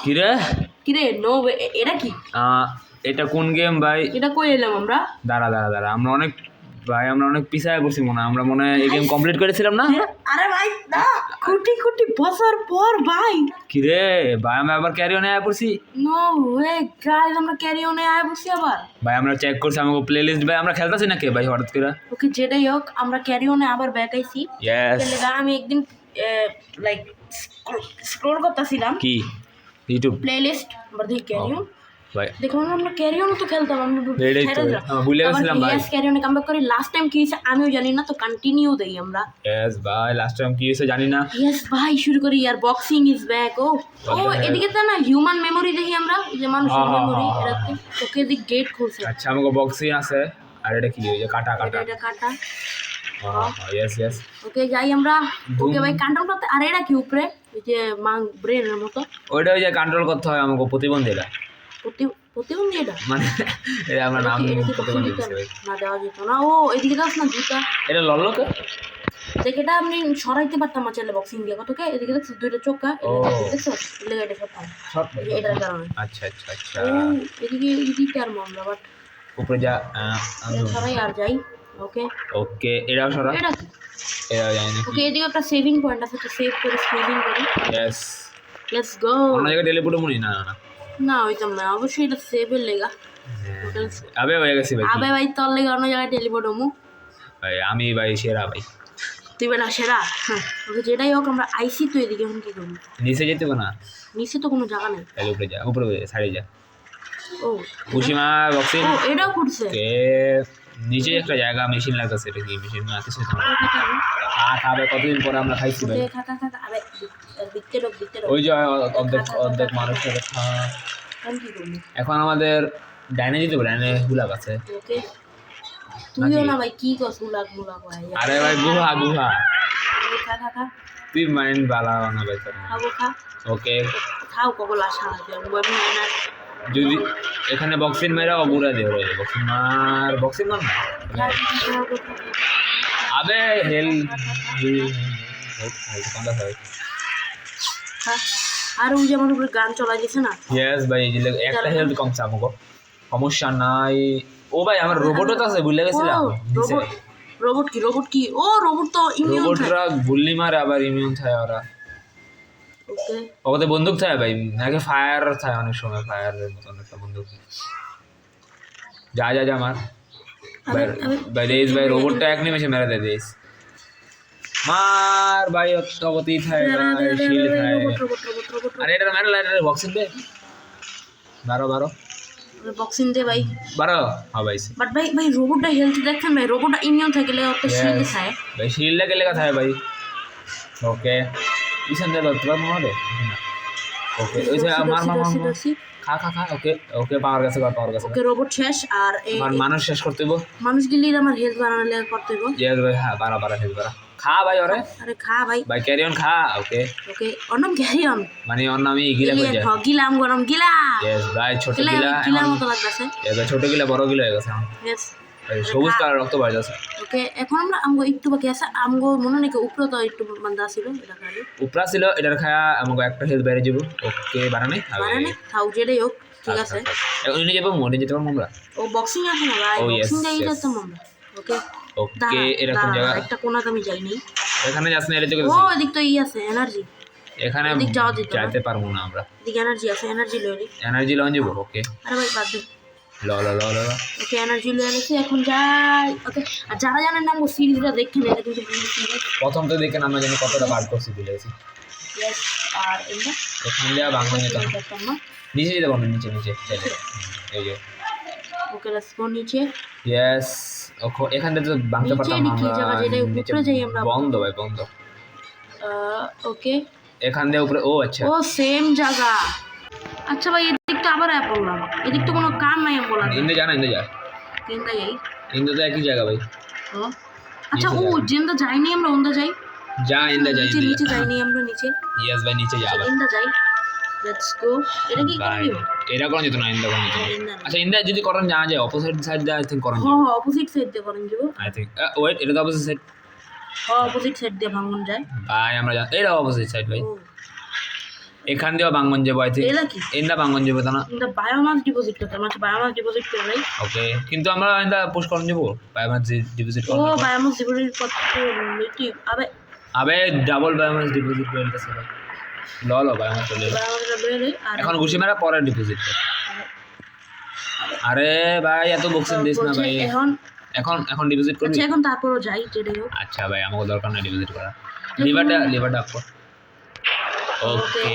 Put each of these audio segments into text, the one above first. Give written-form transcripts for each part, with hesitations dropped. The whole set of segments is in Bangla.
কিরে কিরে নো এটা কি? এটা কোন গেম ভাই? এটা কই এলাম আমরা? দাঁড়া আমরা অনেক পিছায় পড়ছি মনে হয়। আমরা মনে হয় এই গেম কমপ্লিট করেছিলাম না? আরে ভাই না, কোটি কোটি বছর পর ভাই। কিরে ভাই, আমরা আবার ক্যারি অনে আয় পড়ছি। নো ওয়ে গাইস, আমরা ক্যারি অনে আয় বসি আবার। ভাই আমরা চেক করছি আমাকে প্লেলিস্ট, ভাই আমরা খেলতেছি নাকি ভাই হঠাৎ করে? ওকে যেটাই হোক, আমরা ক্যারি অনে আবার ব্যাক আইছি। ইয়েস। আমি একদিন লাইক স্ক্রল করতেছিলাম কি ইউটিউব প্লেলিস্ট, আবার দেখি ক্যারি অন। ভাই দেখলাম আমরা ক্যারি অন তো খেলতাম, আমরা এটাই তো ভুলে গেছিলাম ভাই। ইয়েস ক্যারি অনে কামব্যাক করি। লাস্ট টাইম কি হয়েছে আমিও জানি না, তো কন্টিনিউ দেই আমরা। ইয়েস ভাই, লাস্ট টাইম কি হয়েছে জানি না। ইয়েস ভাই, শুরু করি। আর বক্সিং ইজ ব্যাক। ও এদিকে তো না হিউম্যান মেমোরি দেখি আমরা, যে মানুষের মেমোরি এরাতে। ওকে এদিক গেট খুলছে। আচ্ছা আমাকে বক্সিং আছে। আর এটা কি ওই যে কাটা এটা কাটা। Yes yes. ওকে যাই আমরা। ওকে ভাই কন্ট্রোল করতে। আর এটা কি উপরে ওই যে ব্রেনের মতো? ওইটা ওই যে কন্ট্রোল করতে হয় আমাকে, প্রতিবন্ধীরা প্রতিবন্ধী এটা মানে এটা আমার নাম প্রতিবন্ধী না দেওয়া যেত না। ও এদিকে দাস না জুতা। এটা লল্লকে দেখ, এটা আপনি সরাইতে পারতাম চাইলে বক্সিং দিয়ে। কতকে এদিকে দেখছো দুইটা চোখা, দেখছো এদিকে এটা সব এটার কারণে। আচ্ছা আচ্ছা আচ্ছা। এদিকে এদিকে আর মামলা, বাট উপরে যা সরাই আর যাই। ওকে ওকে, এটাও সরা। এটা কি? এটাও জানি না। ওকে এদিকে একটা সেভিং পয়েন্ট আছে, তো সেভ করে সেভিং করি। Yes, let's go. অন্য জায়গায় টেলিপোর্ট মনি না না না ওইতাম না, অবশ্যই এটা সেভের লেগা। আবে হয়ে গেছি ভাই। আবে ভাই তোর লেগে অন্য জায়গায় টেলিপোর্ট হমু ভাই আমি ভাই সেরা ভাই। তুই বেটা সেরা। ওকে যেটাই হোক আমরা আইসি, তো এদিকে এখন কি করবো? নিচে যেতে না, নিচে তো কোনো জায়গা নেই। তাহলে উপরে যা, উপরে সাইডে যা। ও উশিমা বক্সিং। ও এটাও করছে। কে নিচে একটা জায়গা মেশিন লাগতেছে, এটা কি মেশিন না কিছু তো না। খাবে কতদিন পরে আমরা খাইছি ভাই। খা খা খা। আরে দিতে রোক ওই যে অর্ধেক মানুষের খা। আমি কি করবো এখন আমাদের ডাইনে যেতে হবে, ডাইনে হুলাক আছে। ওকে তুইও না ভাই কি কস মুলাক ভাই। আরে ভাই গুহা খা খা খা। তুই মাইন্ড বালা না ভাই তোর। খাবো খা। ওকে খাও কগল আশা আছে আমি না। যদি এখানে বক্সিং মেরা অগুরা দে রে, বক্সিং মার না। আবে হেল কোনটা হয়? আর ওই যেমন উপরে গান চলা গেছে না। ইয়েস ভাই, এই যে একটা হেলথ কমছে আমাকে, সমস্যা নাই। ও ভাই আমার রোবটও তো আছে, ভুলে গেছিলাম। রোবট কি? ও রোবট তো ইমিউন থাকে। রোবটরা গুল্লি মারে আবার ইমিউন থাকে ওরা। ওকে ওদের বন্দুক থাকে ভাই, নাকি ফায়ার থাকে অনেক সময়, ফায়ারের মতন একটা বন্দুক। যা মার ভাই রেস ভাই, রোবটটা এক নিমেষে মেরে দেয় রেস। মার ভাই অতপতি থাকে ভাই, শিল্ড থাকে। আরে এটা মেরে লাইট বক্সিং দে। 12 বক্সিং দে ভাই 12। হ্যাঁ ভাই, বাট ভাই রোবটটা হেলথ দেখেন ভাই, রোবটটা ইমিউন থাকে লে তো শিল্ড থাকে ভাই, শিল্ড লেগে থাকে ভাই। ওকে পিছন দে ধরতে পারবো না রে। ওকে ওই যে মার খা। ওকে পাওয়ার গেছে। ওকে রোবট শেষ। আর মানুষ শেষ করতে হইব। মানুষ গিলি আমার হেলথ বাড়ালে করতে হইব। ইয়েস ভাই, হ্যাঁ বাড়া হেলথ বাড়া। খা ভাই ওরে। আরে খা ভাই ক্যারি অন খা। ওকে ওর নাম ক্যারি অন, মানে ওর নামই গিলা কই যায়। গিলাম গরম গিলা। ইয়েস ভাই, ছোট গিলার মতো লাগতেছে। ছোট গিলা বড় গিলা হয়ে গেছে। ইয়েস সবুজ কালার রক্ত বাইরে আছে। ওকে এখন আমরা আমগো একটু বাকি আছে। আমগো মনে নাকি উপরে তো একটু বান্দা ছিল, এটা খালি উপরা ছিল। এটার খায়া আমাকে একটা হেলথ বাইরে যাব। ওকে বাড়ানে খাও যেটাই হোক, ঠিক আছে। এখন নিয়ে যাবো আমরা। ও বক্সিং আছে না ভাই, বক্সিং যাই যেতাম আমরা। ওকে ওকে এরকম জায়গা একটা কোণাতে আমি যাইনি। এখানে যাস না, এদিকে ও এদিক তো আছে এনার্জি। এখানে যাইতে পারবো না আমরা। এদিকে এনার্জি আছে, এনার্জি লইলি। এনার্জি লঞ্চ যাব। ওকে আরে ভাই বাদ দে। ল ওকে এনার্জি লয়ে নিছি, এখন যাই। ওকে আর যারা জানেন না সিরিজটা দেখেন, এটা কিন্তু প্রথম তো দেখেন আমরা জানি কতটা পার করছি, ভুলে গেছি। ইয়েস আর এটা এখান দিয়ে বাংলা নিতে নিচে যেতে পারবেন, নিচে এই যে। ওকে লেটস গো নিচে। ইয়েস এখান থেকে তো বাংলা পারতাম না আমরা। বন্ধ ভাই বন্ধ। ওকে এখান দিয়ে উপরে। ও আচ্ছা, ও সেম জায়গা। আচ্ছা ভাই এদিকটা আবার অ্যাপ বললাম, এদিক তো কোনো কাম নাই আমি বললাম। ইন্দে যা কেনটা যাই? ইন্দে তো একই জায়গা ভাই। ও আচ্ছা ও যেন্দা যাইনি আমরা, ওন্দা যাই। ইন্দে যাই নিচে যাইনি আমরা নিচে। ইয়েস ভাই নিচে যা ভাই। ইন্দা যাই। Let's go. এটা কি করবি? এটা কোন যেত না, ইন্দা কোন যেত। আচ্ছা ইন্দা যদি করেন না যায়, অপোজিট সাইড দিয়ে আই থিং করেন। হ্যাঁ অপোজিট সাইড দিয়ে করেন যাব আই থিং। ওয়েট, এটা তো অপোজিট সাইড। হ্যাঁ অপোজিট সাইড দিয়ে ভাঙন যায় ভাই আমরা এটা অপোজিট সাইড ভাই। এখান দিয়েও বাঙ্গন যাবো আই থিঙ্ক এলা কি এন্দা বাঙ্গন যাবো তা না এটা বায়োমাস ডিপোজিট করতে মানে বায়োমাস ডিপোজিট করে নাই ওকে কিন্তু আমরা এন্দা পুশ করন যাবো বায়োমাস ডিপোজিট ও করন বায়োমাস ডিপোজিট করতে লইতি আবে আবে ডাবল বায়োমাস ডিপোজিট করে দিতেছে ভাই লো বায়োমাস চলে এলো। বায়োমাসটা লই লই আর এখন ঘুষি মারা পরে ডিপোজিট কর আরে ভাই এত বক্সিং দিস না ভাই এখন এখন এখন ডিপোজিট করবি আচ্ছা এখন তারপরও যাই যেটাই হোক আচ্ছা ভাই আমাকে দরকার নাই ডিপোজিট করা লিভারটা আপ কর ওকে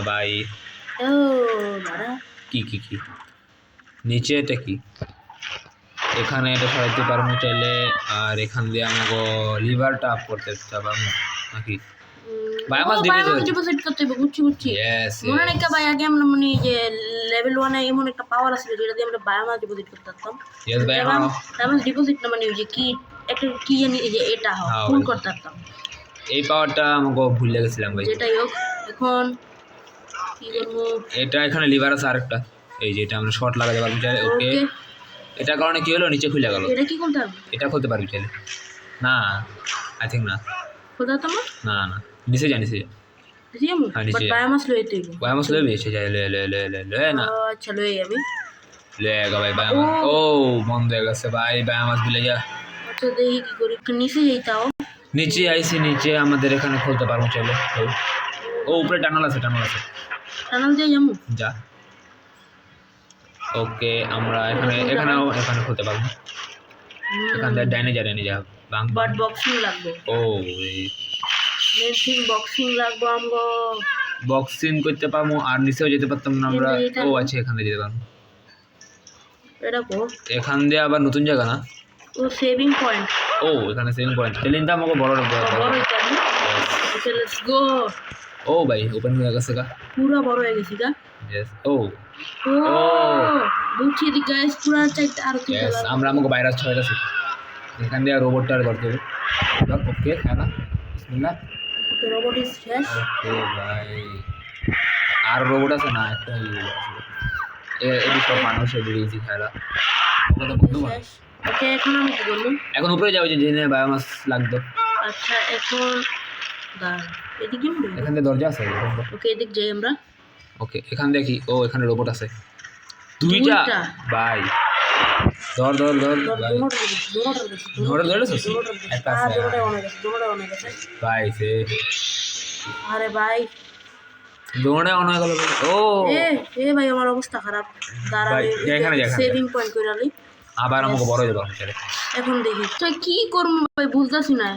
ভাই ও দাঁড়া কি নিচে এটা কি এখানে এটা সরাইতে পারবো চাইলে আর এখান দিয়ে আমাকে লিভারটা আপ করতে পারবো নাকি বায়োমাস ডিপোজিট করতে হবে বুঝছি ইয়েস মনে নাকি ভাই আগে আমরা মানে যে লেভেল 1 এ এমন একটা পাওয়ার আছে যেটা দিয়ে আমরা বায়োমাস ডিপোজিট করতে পারতাম ইয়েস ভাই বায়োমাস ডিপোজিট না মানে ওই যে কি একটা কি জানি এই যে এটা হয় ফুল করতে পারতাম এই পাওয়ারটা আমাকে ভুলে গেছিলাম ভাই যেটাই হোক এখন কি করব এটা এখানে লিভার আছে আরেকটা এই যে এটা আমরা শর্ট লাগাতে পারবো চাইলে ওকে এটার কারণে কি হলো নিচে খুলে গেল এটা কি করতে হবে এটা খুলতে পারবি চাইলে না আই থিঙ্ক না খোদা তো না নিচে যা দিয়ামু হ্যাঁ, নিচে বাট যা। বায়োমাস লইতে হবে বায়োমাস লবে এসে যায় লে না ও, আচ্ছা লই আমি লেগা ভাই বায়োমাস ও বন্ধ হয়ে গেছে ভাই বায়োমাস বিলে যা আচ্ছা দেখি কি করি একটু নিচে যাইতাও নিচে আইসি নিচে আমাদের এখানে খুলতে পারবো চাইলে ও উপরে টানাল আছে টানাল দিয়ে যাবো যা ওকে আমরা এখানে খুলতে পারবো এখান থেকে ডাইনে যা বাং বাট বক্সিং লাগবে ও মেন থিং বক্সিং লাগবে আমগো বক্সিং করতে পারবো আর নিচেও যেতে পারতাম না আমরা কিন্তু এটা- ও আছে এখানে যেতে পারবো এটা কো এখান দিয়ে আবার নতুন জায়গা না ও সেভিং পয়েন্ট ও এখানে সেভিং পয়েন্ট টেলিনটা আমাকে বড় বড় এটা ওকে লেটস গো ও ভাই ওপেন হয়ে গেছে গা পুরো বড় হয়ে গেছি গা ইয়েস ও ও বুঝছি দি গাইস পুরো চাইতে আর কি ইয়েস আমরা আমাকে ভাইরাস ছয় আছে এখান দিয়ে রোবটটা ধরতে হবে ওকে খেলা বিসমিল্লাহ ওকে রোবট ইজ শেষ ওকে ভাই আর রোবট আছে না একটা এই সব মানুষ এদিকে খেলা ওটা তো বন্ধু শেষ ওকে এখন আমি কি করব এখন উপরে যাও যে জেনে বায়োমাস লাগতো আচ্ছা এখন দাঁড়া এদিকে এখান থেকে দরজা আছে ওকে এদিক যাই আমরা ওকে এখান দিয়ে কি ও এখানে রোবট আছে দুইটা ভাই ধর ভাই ধরেছিস একটা আছে ভাই সে আরে ভাই দৌড়ে অন হয়ে গেল ও এ ভাই আমার অবস্থা খারাপ দাঁড়া ভাই, এখানে যা, এখানে সেভিং পয়েন্ট করে আলি আবার আমাকে বড় হয়ে যাবো ছেলে এখন দেখি তো কি করব ভাই বুঝতাছি না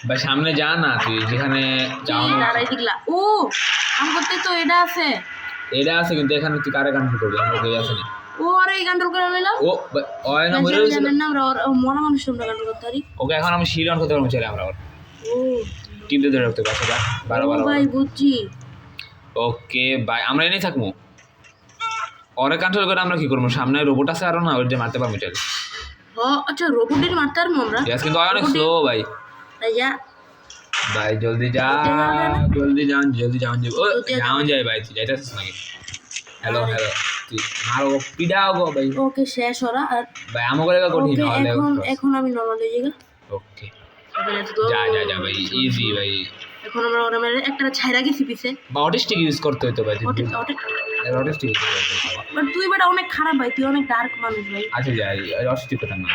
ভাই সামনে যা না তুই যেখানে যাও দাঁড়াই দিগলা ও আম করতে তো এটা আছে এটা আছে কিন্তু এখানে তুই কারে কন্ট্রোল করবি আমার কেউ আছে না ও আরে এই কন্ট্রোল করে নিলাম ও হয় না মরে গেছিল জানেন না আমরা মরা মানুষ আমরা কন্ট্রোল করতে পারি ওকে এখন আমি শিল অন করতে পারবো ছেলে আমরা ও টিমতে ধরে রাখতে পারছি যা বারো ও ভাই বুঝছি ওকে ভাই আমরা এনেই থাকবো অনেক কন্ট্রোল করে আমরা কি করবো সামনে রোবট আছে আরো না ওর যে মারতে পারবো চলে ও আচ্ছা রোবটের মারতে পারবো আমরা ইয়াস কিন্তু অনেক স্লো ভাই তাই যা ভাই জলদি যান ও যাওন যায় ভাই তুই যাইতেছিস নাকি হ্যালো তুই মারো পিডাও গো ভাই ওকে শেষ ওরা আর ভাই আমাকে লাগা কঠিন ওকে হলে এখন আমি নরমাল হয়ে যাই ওকে ওকে লেটস গো যা ভাই ইজি ভাই এখন আমরা ওরা মানে একটা ছাইরা গেছি পিছে বা অটিস্টিক ইউজ করতে হতো ভাই অটিস্টিক বাট তুই বেটা অনেক খারাপ ভাই তুই অনেক ডার্ক মানুষ ভাই আচ্ছা যাই অটিস্টিক কথা না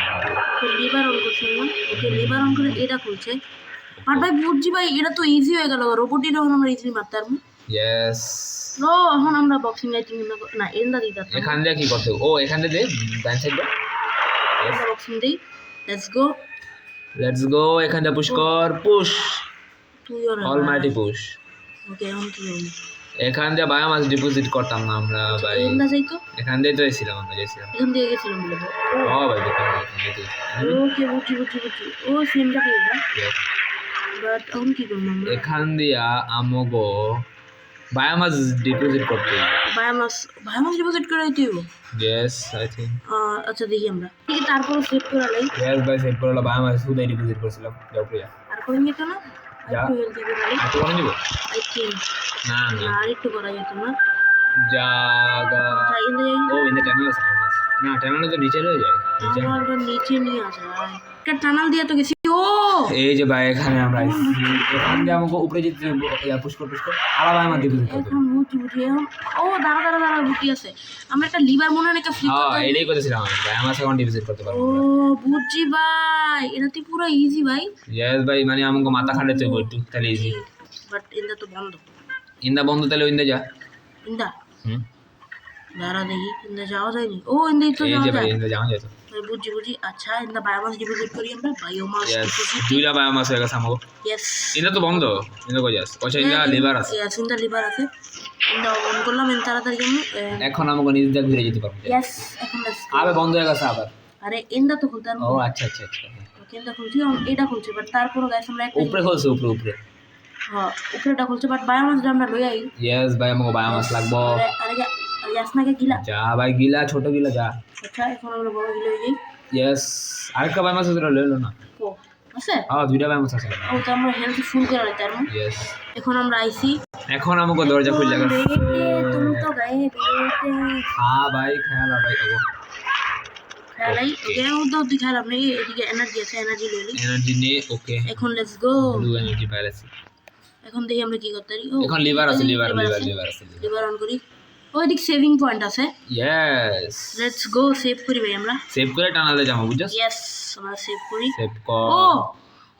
তো লিভার অন করছি না ওকে লিভার অন করে এটা খুলছে আর ভাই বুঝছি ভাই এটা তো ইজি হয়ে গেল রোবটই যখন আমরা ইজিলি মারতে পারবো ইয়েস ও এখন আমরা বক্সিং লাইটিং না এন্ডা দিতে এখান দিয়ে কি করতে ও এখান দিয়ে দে ডান সাইড দে আমরা বক্সিং দিই লেটস গো এখান দিয়ে পুশ কর পুশ তুই আর অলমাইটি পুশ ওকে এখন কি হবে এখান দিয়ে বায়োমাস ডিপোজিট করতাম না আমরা ভাই এন্ডা যাই তো এখান দিয়ে তো এসেছিলাম আমরা যাইছিলাম এখান দিয়ে গেছিলাম বলে ও ভাই দেখুন ওকে বুঝছি ও সেমটা কি এটা বাট এখন কি করবো আমরা এখান দিয়া আমগো বায়োমাস ডিপোজিট করতে বায়োমাস ডিপোজিট করে দিও ইয়েস আই থিঙ্ক আচ্ছা দেখি আমরা ঠিক তারপর সেভ করে লাই ইয়েস ভাই সেভ করলা বায়োমাস সুদাই ডিপোজিট করছিলাম যাও প্রিয়া আর কোন যেত না যা। একটু হেলদি করে লাই একটু করে নিব আই থিঙ্ক না আর একটু করা যেত না জাগা তাই ইন ও ইন দ্য টানেল আছে না টানেল তো নিচে রয়ে যায় নিচে আমরা নিচে নিয়ে আসা একটা টানাল দিয়ে তো গেছি ও গো। এই যে ভাই এখানে আমরা এখান দিয়ে আমাকে উপরে যেতে পুষ্কর আলাদা আমার দিকে এখন বুঝি এখন ও দাঁড়া বুদ্ধি আছে। আমরা একটা লিভার মনে হয় একটা ফ্লিক করতে হ্যাঁ এটাই করেছিলাম আমি ভাই আমার সেকেন্ড ডিভিজিট করতে পারবো ও বুঝছি ভাই, এটা তো পুরো ইজি ভাই। ইয়েস ভাই মানে আমাকে মাথা খাটাতে হবে একটু তাহলে ইজি। বাট ইন্দা তো বন্ধ। ইন্দা বন্ধ তাহলে ইন্দা যা। ইন্দা হুম দাঁড়া দেখি, ইন্দা যাওয়া যায়নি। ও ইন্দা তো এই যাওয়া যে ভাই যায়। ইন্দা যাওয়া যেত। বুঝছি আচ্ছা ইন্দা বায়োমাস ডিপোজিট করি আমরা, বায়োমাস ডিপোজিট। দুইটা বায়োমাস হয়ে গেছে আমাকে। ইয়েস ইন্দা তো বন্ধ, ইন্দা কই যাস ওই ইন্দা লিভার আছে। ইয়েস ইন্দা লিভার আছে। ইন্দা অন করলাম এন তাড়াতাড়ি জন্য। এখন আমাকে নিজ দিয়ে ঘুরে যেতে পারবো। ইয়েস এখন লেটস আবে বন্ধ হয়ে গেছে আবার। আরে ইন্দা তো খুলতে ও আচ্ছা আচ্ছা আচ্ছা ওকে ইন্দা খুলছি, এটা খুলছে বাট তারপরও গাইস আমরা একটা উপরে খুলছে উপরে হ্যাঁ উপরেটা খুলছে বাট বায়োমাসটা আমরা লই আই। ইয়েস ভাই আমাকে বায়োমাস লাগবো। আরে আরে ইয়াসনাকে গিলা যা ভাই গিলা ছোট গিলা যা। আচ্ছা এখন আমরা বড় গিলা হয়ে যাই। ইয়েস আরেকটা বায়োমাস আছে লইলো না। ও আছে হ্যাঁ দুইটা বায়োমাস আছে। ও তো আমরা হেলথ ফুল করে রাখতে পারবো। ইয়েস এখন আমরা আইছি। এখন আমাকে দরজা খুলে গেছে। তুমি তো গায়ে বেটে হ্যাঁ ভাই খেলা ভাই ওগো খেলাই ওকে উদ্দ দি খেলাম নেই, এদিকে এনার্জি আছে, এনার্জি লই লই। এনার্জি নে ওকে এখন লেটস গো। ব্লু এনার্জি প্যালেসি। এখন দেখি আমরা কি করতে পারি। ও এখন লিভার আছে লিভার আছে। লিভার অন করি। ওই দিক সেভিং পয়েন্ট আছে। ইয়েস লেটস গো সেভ করি ভাই আমরা। সেভ করে টানালে যাবো বুঝছস। ইয়েস আমরা সেভ করি। সেভ ও কর।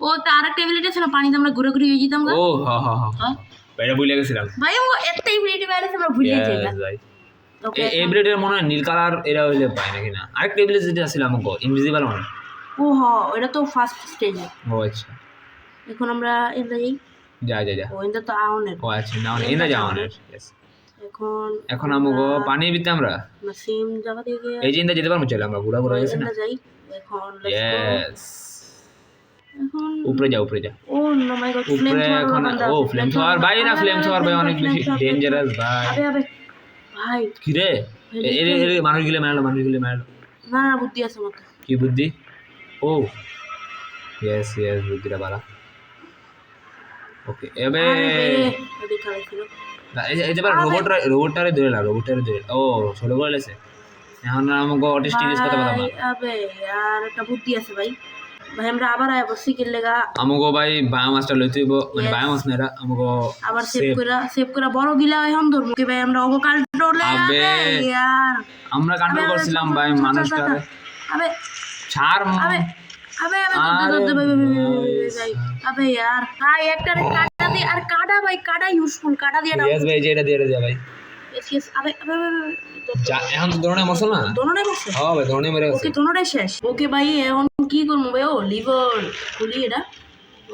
ও তো আরেকটা এবিলিটি আছে না, পানিতে আমরা ঘুরে ঘুরে যেতাম গা। ও হ্যাঁ হ্যাঁ হ্যাঁ ভাই এটা ভুলে গেছিলাম ভাই ও একটা এবিলিটি ব্যালেন্স আমরা ভুলে যাই না। ভাই ওকে এই এবিলিটির মনে হয় নীল কালার এরা হইলে পায় নাকি না আরেকটা এবিলিটি যেটা ছিল আমাকে ইনভিজিবল মনে হয়। ও হ্যাঁ এটা তো ফার্স্ট স্টেজে। ও আচ্ছা এখন আমরা এন্ডা যাই। যা ও এন্ডা তো আউনের। ও আচ্ছা না এনা যাও না এখন আমাকে পানি দিতে আমরা না সেম জায়গা থেকে এই যে ইন্দা যেতে পারবো চলে আমরা ঘুরা ঘুরা গেছি না। এন্ডা যাই। এখন লেটস গো। ইয়েস এখন উপরে যা ও না মাই গড ফ্লেম উপরে এখন ও ফ্লেম থ্রোয়ার ভাই না ফ্লেম থ্রোয়ার ভাই অনেক বেশি ডেঞ্জারাস ভাই। আবে ভাই কি রে এর মানুষ গিলে মারলো না বুদ্ধি আছে মত। কি বুদ্ধি ও ইয়েস বুদ্ধিটা বাড়া ওকে এবে এডি খাইছিল এই যে রোবটটারে ধরে ও ছোট করে লেছে এখন আমাকে অটিস্টিক ইউজ করতে পারতাম না। আবে यार একটা বুদ্ধি আছে ভাই আমরা আবার আয় বসি কি লাগা আমাকে ভাই বায়োমাসটা লইতে হইব মানে বায়োমাস না আমাকে আবার সেভ করা বড় গিলা এখন ধরমু কি ভাই আমরা অবকাল টোলে আবে यार আমরা কন্ট্রোল করছিলাম ভাই মানুষটারে আবে ছাড় আবে আবে यार ভাই একটা কাটা দি আর কাটা ভাই কাটা ইউজফুল কাটা দিয়া দাও। ইয়েস ভাই যেটা দিয়ে দে ভাই। ইয়েস আবে যা এখন তো দোনে মরছ না দোনোটাই বসে। হ্যাঁ ভাই দোনে মরে গেছে। ওকে দোনোটাই শেষ। ওকে ভাই এখন কি করব ভাই ও লিভার খুলি এটা।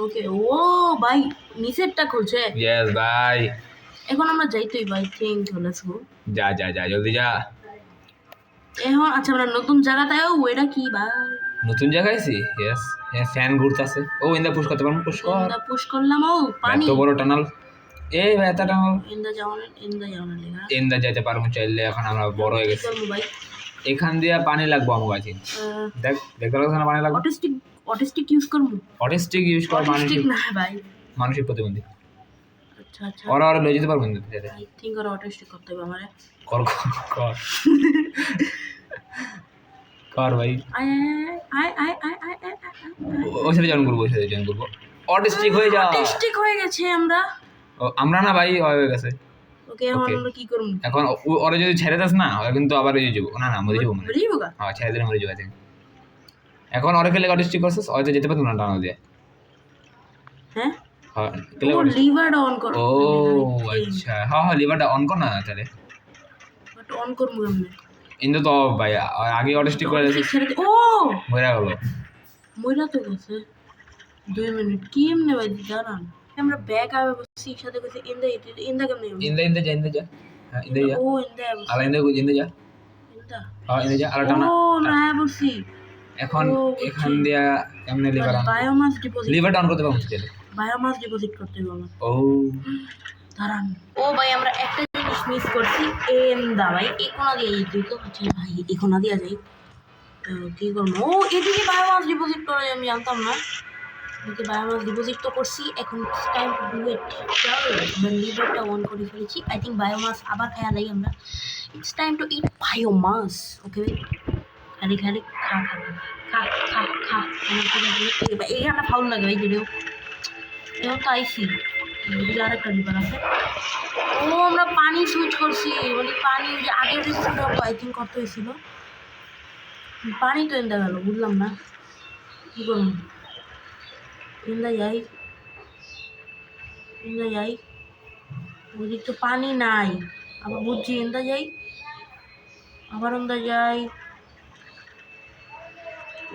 ওকে ও ভাই নিচেরটা খুলছে। ইয়েস ভাই এখন আমরা যাইতেই ভাই থিংক লেটস গো। যা জলদি যা। এখন আচ্ছা আমরা নতুন জায়গাটায় ও এটা কি ভাই নতুন জায়গায় আছি। ইয়েস ফ্যান ঘুরতাছে ও ইন্দা পুশ করতে পারবো পুশ কর এটা পুশ করলাম ও পানি এত বড় টানাল এই ভাই এত টানাল ইন্দা যাওয়ার লেগা ইন্দা যেতে পারবো চাইলে এখন আমরা বড় হয়ে গেছি করব ভাই। এখান দিয়ে পানি লাগবো আমার কাছে দেখতে পাচ্ছ না পানি লাগবে অটিস্টিক ইউজ করব। অটিস্টিক ইউজ কর অটিস্টিক না ভাই মানসিক প্রতিবন্ধী আচ্ছা ওরা লয়ে যেতে পারবো না আই থিংক ওরা অটিস্টিক করতে হবে আমারে কর কর ভাই আই ওর সাথে জয়েন করবো অটিস্টিক হয়ে যাও। অটিস্টিক হয়ে গেছে আমরা না ভাই হয়ে গেছে। ওকে এখন আমরা কি করব এখন ওরা যদি ছেড়ে দাস না ওরা কিন্তু আবার এই যাবো না মরে যাবো মনে মরে যাবো গা। হ্যাঁ ছেড়ে দিলে মরে যাবো এখন ওরা খেলে অটিস্টিক করছিস হয়তো যেতে পারতো না টানা দিয়ে। হ্যাঁ হ্যাঁ ও লিভারটা অন কর। ও আচ্ছা হ্যাঁ লিভারটা অন কর না তাহলে বাট অন করব আমরা কিন্তু তো ভাই আগে অটিস্টিক করে দিয়েছিস ও মরে গেল মইরা তো গেছে 2 মিনিট কি এমনে ভাই দাঁড়ান আমরা ব্যাক আবে বসি সাথে কইছে ইন্দা কেমনে ইন্দা যা হ্যাঁ ইন্দা যা ও ইন্দা আলা ইন্দা যা হ্যাঁ ইন্দা যা আলা টানা ও না বসি এখন এখান দিয়া কেমনে liver on biomass deposit liver on করতে পারবো তাহলে বায়োমাস ডিপোজিট করতে হবে আমার। ও দাঁড়ান ও ভাই আমরা একটা জিনিস মিস করছি এন্দা ভাই এই কোনা দিয়ে যেতে তো হচ্ছে ভাই এই কোনা দিয়া যাই কি করবো ও এদিকে বায়োমাস ডিপোজিট করে আমি জানতাম না। ওকে বায়োমাস ডিপোজিট তো করছি এখন টাইম টু ডু ইট আমরা লিভারটা অন করে ফেলেছি আই থিঙ্ক বায়োমাস আবার খায়া দেই আমরা it's time to eat biomass okay খালি খা খা খা খা এইখানে ফাউল লাগে ভাই যেটাও এও তো আইসি এদিকে আরেকটা ডিপার আছে ও আমরা পানি সুইচ করছি মানে পানি যে আগের রেসিপিটা আই থিঙ্ক করতে হয়েছিল পানি তো এনে গেল বুঝলাম না কী করুন এন্দা যাই ওদিক তো পানি নাই আবার বুঝছি এন্দা যাই আবার এন্দা যাই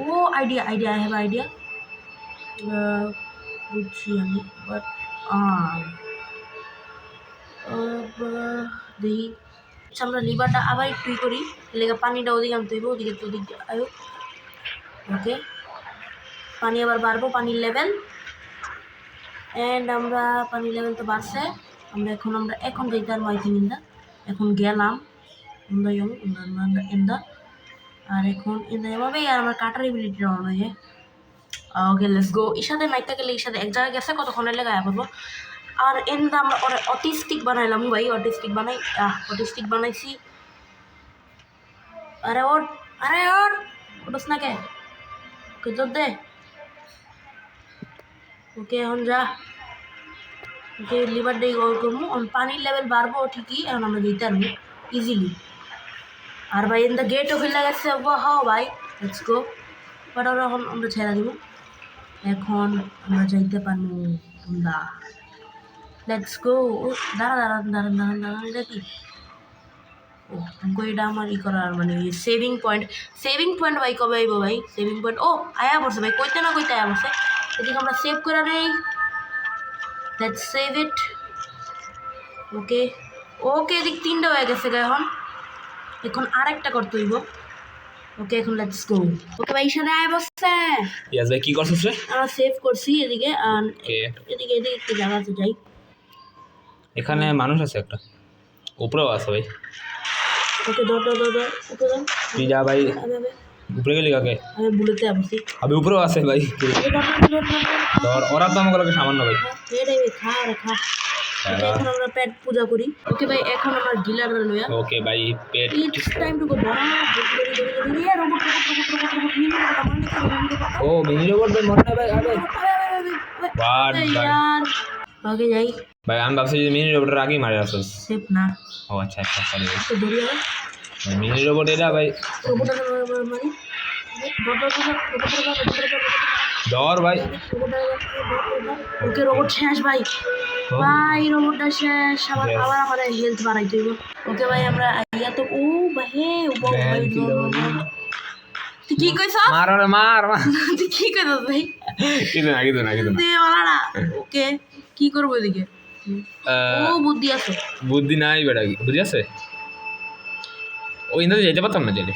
ও আইডিয়া আই হ্যাভ আইডিয়া বুঝছি আমি বাট দেখি আমরা লিভারটা আবার একটু করি লেগে পানিটা ওদিকে আনতে হইব ওদিকে তো ওদিকে আয়ো ওকে পানি আবার বাড়বো পানির লেভেল অ্যান্ড আমরা পানির লেভেল তো বাড়ছে আমরা এখন যেতে আর মাইকিং ইন্দা এখন গেলাম ইন্দা আর এখন ইন্দা যাবে আর আমার কাটার এবিলিটিটা অন হয়ে ওকে লেটস গো এর সাথে মাইকটা গেলে এর সাথে এক জায়গায় গেছে কতক্ষণের লেগে পারবো আর এন্দা আমরা অটিস্টিক বানাইলাম ভাই অটিস্টিক বানাইছি আরে ওটস না কে তোর দে ওকে এখন যা ওকে লিভার দিয়ে গোল করবো পানির লেভেল বাড়বো ঠিকই এখন আমরা যেতে পারবো ইজিলি আর ভাই এন্দা গেটও খুলে গেছে হাও ভাই লেটস গো বাট ওরা এখন আমরা ছেড়ে দিব এখন আমরা যাইতে পারবো দা লেটস গো ও দাঁড়ান এটা কি ও আমাকে এটা আমার ই করার মানে সেভিং পয়েন্ট ভাই কবে আইব ভাই সেভিং পয়েন্ট ও আয়া পড়ছে ভাই কইতে আয়া পড়ছে এদিকে আমরা সেভ করে নেই লেটস সেভ ইট ওকে এদিক 3টা হয়ে গেছে এখন আরেকটা করতে হইব ওকে এখন লেটস গো ওকে ভাই সাথে আয় বসছে ইয়াস ভাই কি করছিস রে আমরা সেভ করছি এদিকে এদিকে একটু জায়গাতে যাই এখানে মানুষ আছে একটা উপরেও আছে ভাই ওকে ধর ওকে ধর তুই যা ভাই উপরে গেলি কাকে আমি বুলেতে আসছি আমি উপরেও আছে ভাই ধর ওরা তো আমাকে সামান্য ভাই খা এখন আমরা পেট পূজা করি ওকে ভাই এখন আমরা ডিলার লইয়া ওকে ভাই পেট ইটস টাইম টু গো বড় রোবট ও মিনি রোবট ভাই মনে ভাই আবে বাট ভাই ওকে যাই ভাই আমি ভাবছি যে মিনি রোবটের আগেই মারে আসছিস সেফ না ও আচ্ছা সরি তো দড়ি হবে মিনি রোবট এটা ভাই রোবটের মানে ধর ভাই ওকে রোবট শেষ ভাই রোবটটা শেষ আবার আমাদের হেলথ বাড়াইতে হইব ওকে ভাই আমরা ইয়া তো ও ভাই তুই কি কইছ মার তুই কি কইছ ভাই কিছু না দে ওলাড়া ওকে কি করব এদিকে ও বুদ্ধি নাই বেটা বুদ্ধি আছে ও ইন্দা যেতে পারতাম না জেলে